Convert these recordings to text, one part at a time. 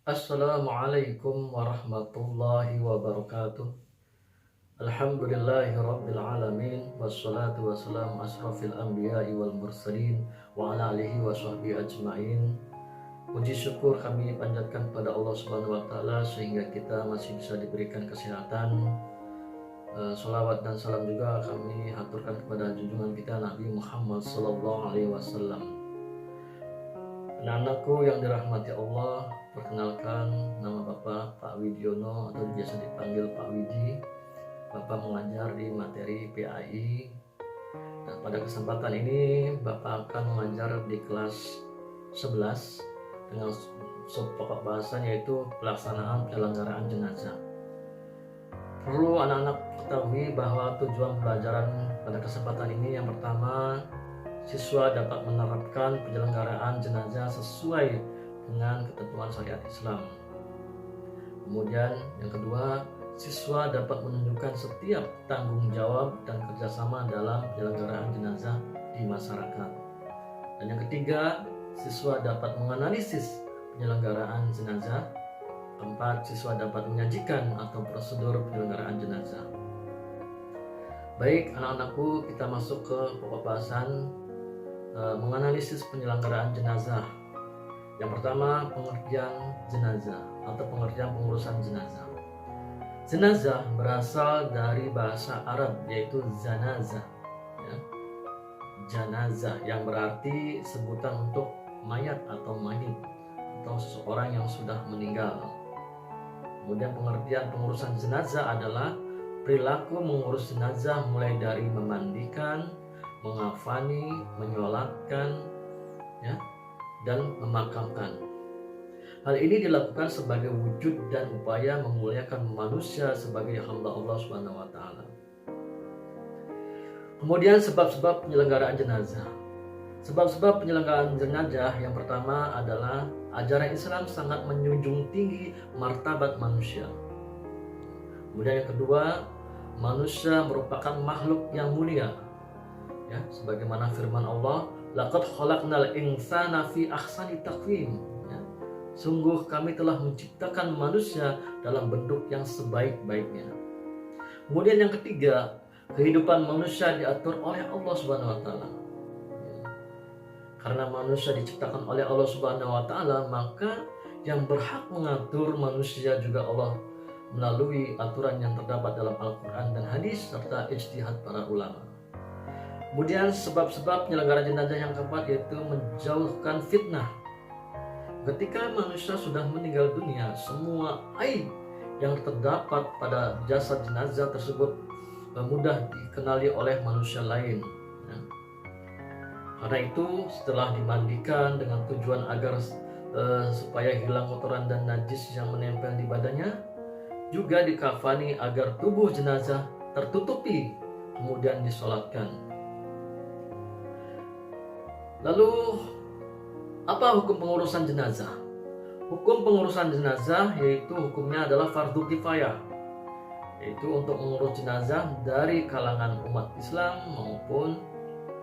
Assalamualaikum warahmatullahi wabarakatuh. Alhamdulillahi rabbil alamin. Wassalatu wassalamu asrafil anbiya'i wal mursalin wa ala alihi wa sahbihi ajma'in. Puji syukur kami panjatkan kepada Allah Subhanahu wa taala sehingga kita masih bisa diberikan kesehatan. Salawat dan salam juga kami haturkan kepada junjungan kita Nabi Muhammad sallallahu alaihi wasallam. Anak-anakku yang dirahmati Allah, perkenalkan nama Bapak Pak Widiono atau biasa dipanggil Pak Widi. Bapak mengajar di materi PAI. Nah, pada kesempatan ini Bapak akan mengajar di kelas 11 dengan subpokok bahasan yaitu pelaksanaan penyelenggaraan jenazah. Perlu anak-anak ketahui bahwa tujuan pembelajaran pada kesempatan ini yang pertama, siswa dapat menerapkan penyelenggaraan jenazah sesuai dengan ketentuan syariat Islam. Kemudian yang kedua, siswa dapat menunjukkan setiap tanggung jawab dan kerjasama dalam penyelenggaraan jenazah di masyarakat. Dan yang ketiga, siswa dapat menganalisis penyelenggaraan jenazah. Keempat, siswa dapat menyajikan atau prosedur penyelenggaraan jenazah. Baik anak-anakku, kita masuk ke pokok bahasan menganalisis penyelenggaraan jenazah. Yang pertama, pengertian jenazah atau pengertian pengurusan jenazah. Jenazah berasal dari bahasa Arab yaitu zanazah, ya. Janazah yang berarti sebutan untuk mayat atau mayit atau seseorang yang sudah meninggal. Kemudian pengertian pengurusan jenazah adalah perilaku mengurus jenazah mulai dari memandikan, mengafani, menyolatkan, ya, dan memakamkan. Hal ini dilakukan sebagai wujud dan upaya memuliakan manusia sebagai hamba Allah Subhanahu wa taala. Kemudian sebab-sebab penyelenggaraan jenazah. Sebab-sebab penyelenggaraan jenazah yang pertama adalah ajaran Islam sangat menjunjung tinggi martabat manusia. Kemudian yang kedua, manusia merupakan makhluk yang mulia. Ya, sebagaimana firman Allah, laqad khalaqnal insana fi ahsani taqwim. Ya, sungguh kami telah menciptakan manusia dalam bentuk yang sebaik-baiknya. Kemudian yang ketiga, kehidupan manusia diatur oleh Allah Subhanahu wa taala. Ya, karena manusia diciptakan oleh Allah Subhanahu wa taala, maka yang berhak mengatur manusia juga Allah melalui aturan yang terdapat dalam Al-Qur'an dan hadis serta ijtihad para ulama. Kemudian sebab-sebab penyelenggaraan jenazah yang keempat yaitu menjauhkan fitnah. Ketika manusia sudah meninggal dunia, semua aib yang terdapat pada jasad jenazah tersebut mudah dikenali oleh manusia lain. Ya. Karena itu setelah dimandikan dengan tujuan agar supaya hilang kotoran dan najis yang menempel di badannya, juga dikafani agar tubuh jenazah tertutupi, kemudian disolatkan. Lalu, apa hukum pengurusan jenazah? Hukum pengurusan jenazah yaitu hukumnya adalah fardu kifayah, yaitu untuk mengurus jenazah dari kalangan umat Islam maupun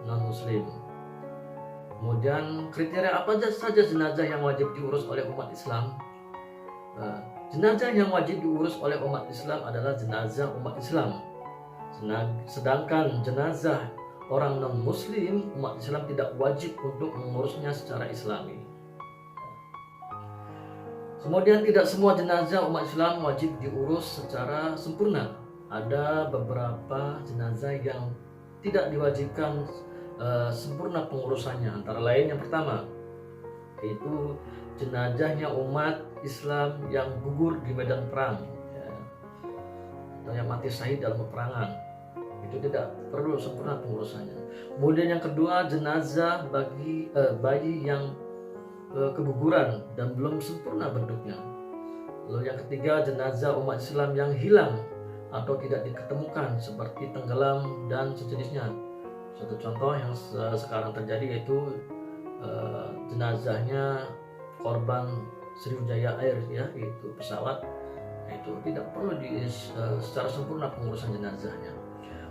non-muslim. Kemudian kriteria apa saja jenazah yang wajib diurus oleh umat Islam? Jenazah yang wajib diurus oleh umat Islam adalah jenazah umat Islam. Sedangkan jenazah orang non-muslim, umat Islam tidak wajib untuk mengurusnya secara islami. Kemudian tidak semua jenazah umat Islam wajib diurus secara sempurna. Ada beberapa jenazah yang tidak diwajibkan sempurna pengurusannya. Antara lain yang pertama, yaitu jenazahnya umat Islam yang gugur di medan perang, ya, atau yang mati syahid dalam peperangan. Itu tidak perlu sempurna pengurusannya. Kemudian yang kedua, jenazah bagi bayi yang keguguran dan belum sempurna bentuknya. Lalu yang ketiga, jenazah umat Islam yang hilang atau tidak diketemukan seperti tenggelam dan sejenisnya. Satu contoh yang sekarang terjadi yaitu jenazahnya korban Sriwijaya Air, ya, itu pesawat. Itu tidak perlu secara sempurna pengurusan jenazahnya.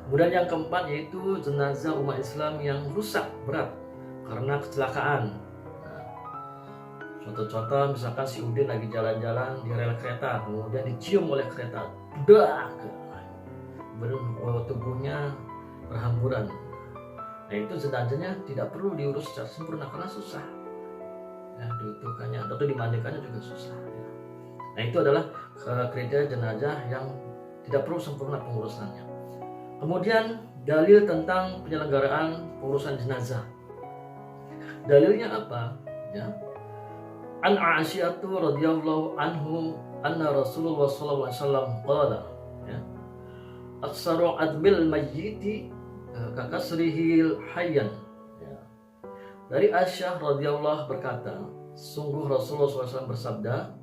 Kemudian yang keempat yaitu jenazah umat Islam yang rusak berat karena kecelakaan. Contoh-contoh misalkan si Udin lagi jalan-jalan di rel kereta, kemudian dicium oleh kereta, dak, tubuhnya berhamburan. Nah itu jenazahnya tidak perlu diurus secara sempurna karena susah. Ya, diutuhkannya atau dimandikannya juga susah. Ya. Nah itu adalah kriteria jenazah yang tidak perlu sempurna pengurusannya. Kemudian dalil tentang penyelenggaraan pengurusan jenazah. Dalilnya apa? Ya. An Aisyah radhiyallahu anhu anna Rasulullah sallallahu alaihi wasallam qala ya. Aksaru admil mayyiti kakasrihil hayyan. Ya. Dari Aisyah radhiyallahu berkata, sungguh Rasulullah SAW bersabda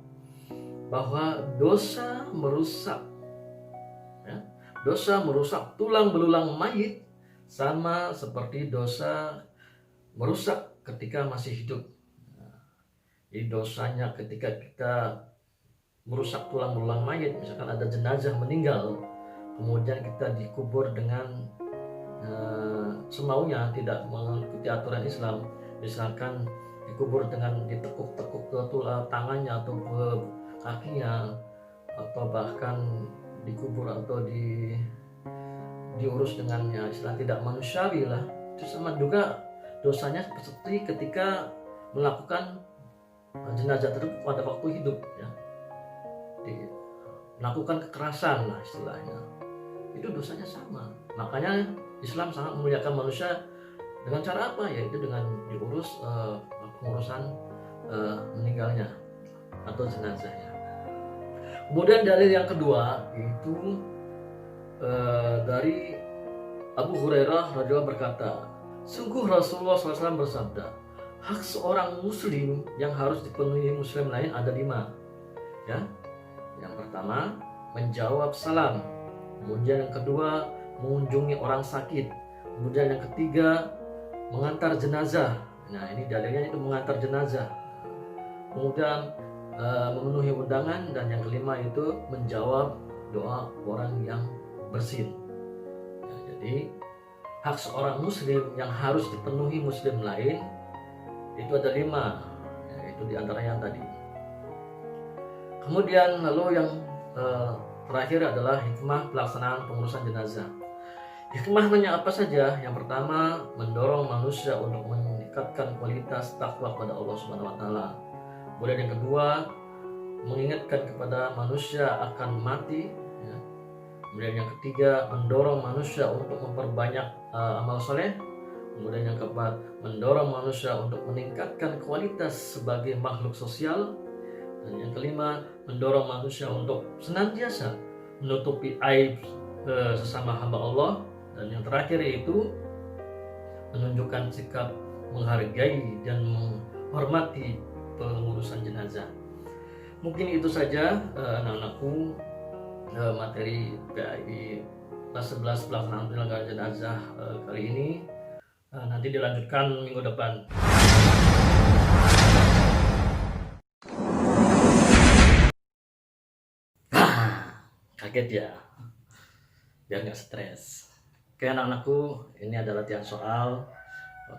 bahwa dosa merusak tulang belulang mayit sama seperti dosa merusak ketika masih hidup. Jadi dosanya ketika kita merusak tulang belulang mayit, misalkan ada jenazah meninggal, kemudian kita dikubur dengan semaunya, tidak mengikuti aturan Islam, misalkan dikubur dengan ditekuk-tekuk ke tangannya atau ke kakinya, atau bahkan dikubur atau diurus dengan istilah tidak manusiawi lah, itu sama juga dosanya seperti ketika melakukan jenazah tersebut pada waktu hidup, ya, melakukan kekerasan lah istilahnya, itu dosanya sama. Makanya Islam sangat memuliakan manusia dengan cara apa? Yaitu dengan diurus pengurusan meninggalnya atau jenazahnya. Kemudian dalil yang kedua yaitu dari Abu Hurairah radhiyallahu berkata, sungguh Rasulullah SAW bersabda, hak seorang muslim yang harus dipenuhi muslim lain ada 5. Ya. Yang pertama, menjawab salam. Kemudian yang kedua, mengunjungi orang sakit. Kemudian yang ketiga, mengantar jenazah. Nah, ini dalilnya itu mengantar jenazah. Kemudian memenuhi undangan, dan yang kelima itu menjawab doa orang yang bersin. Ya, jadi hak seorang muslim yang harus dipenuhi muslim lain itu ada 5, yaitu diantaranya yang tadi. Kemudian lalu yang terakhir adalah hikmah pelaksanaan pengurusan jenazah. Hikmahnya apa saja? Yang pertama, mendorong manusia untuk meningkatkan kualitas takwa kepada Allah Subhanahu wa taala. Kemudian yang kedua, mengingatkan kepada manusia akan mati, ya. Kemudian yang ketiga, mendorong manusia untuk memperbanyak amal soleh. Kemudian yang keempat, mendorong manusia untuk meningkatkan kualitas sebagai makhluk sosial. Dan yang kelima, mendorong manusia untuk senantiasa menutupi aib sesama hamba Allah. Dan yang terakhir yaitu menunjukkan sikap menghargai dan menghormati pengurusan jenazah. Mungkin itu saja anak-anakku, materi PAI kelas 11 pelaksanaan penyelenggaraan jenazah kali ini. Nanti dilanjutkan minggu depan. Kaget ya? Biar nggak stres. Oke anak-anakku, ini adalah latihan soal.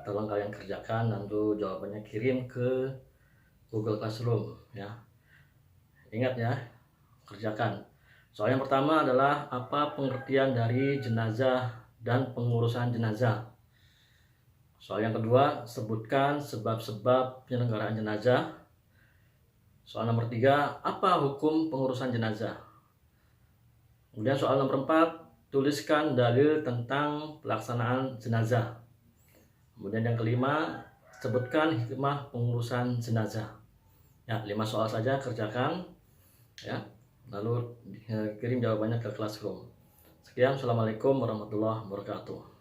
Tolong kalian kerjakan, lalu jawabannya kirim ke Google Classroom, ya. Ingat ya, kerjakan. Soal yang pertama adalah apa pengertian dari jenazah dan pengurusan jenazah. Soal yang kedua, sebutkan sebab-sebab penyelenggaraan jenazah. Soal nomor 3, apa hukum pengurusan jenazah. Kemudian soal nomor 4, tuliskan dalil tentang pelaksanaan jenazah. Kemudian yang kelima, sebutkan hikmah pengurusan jenazah. Ya, 5 soal saja, kerjakan. Ya, lalu kirim jawabannya ke Classroom. Sekian, Assalamualaikum warahmatullahi wabarakatuh.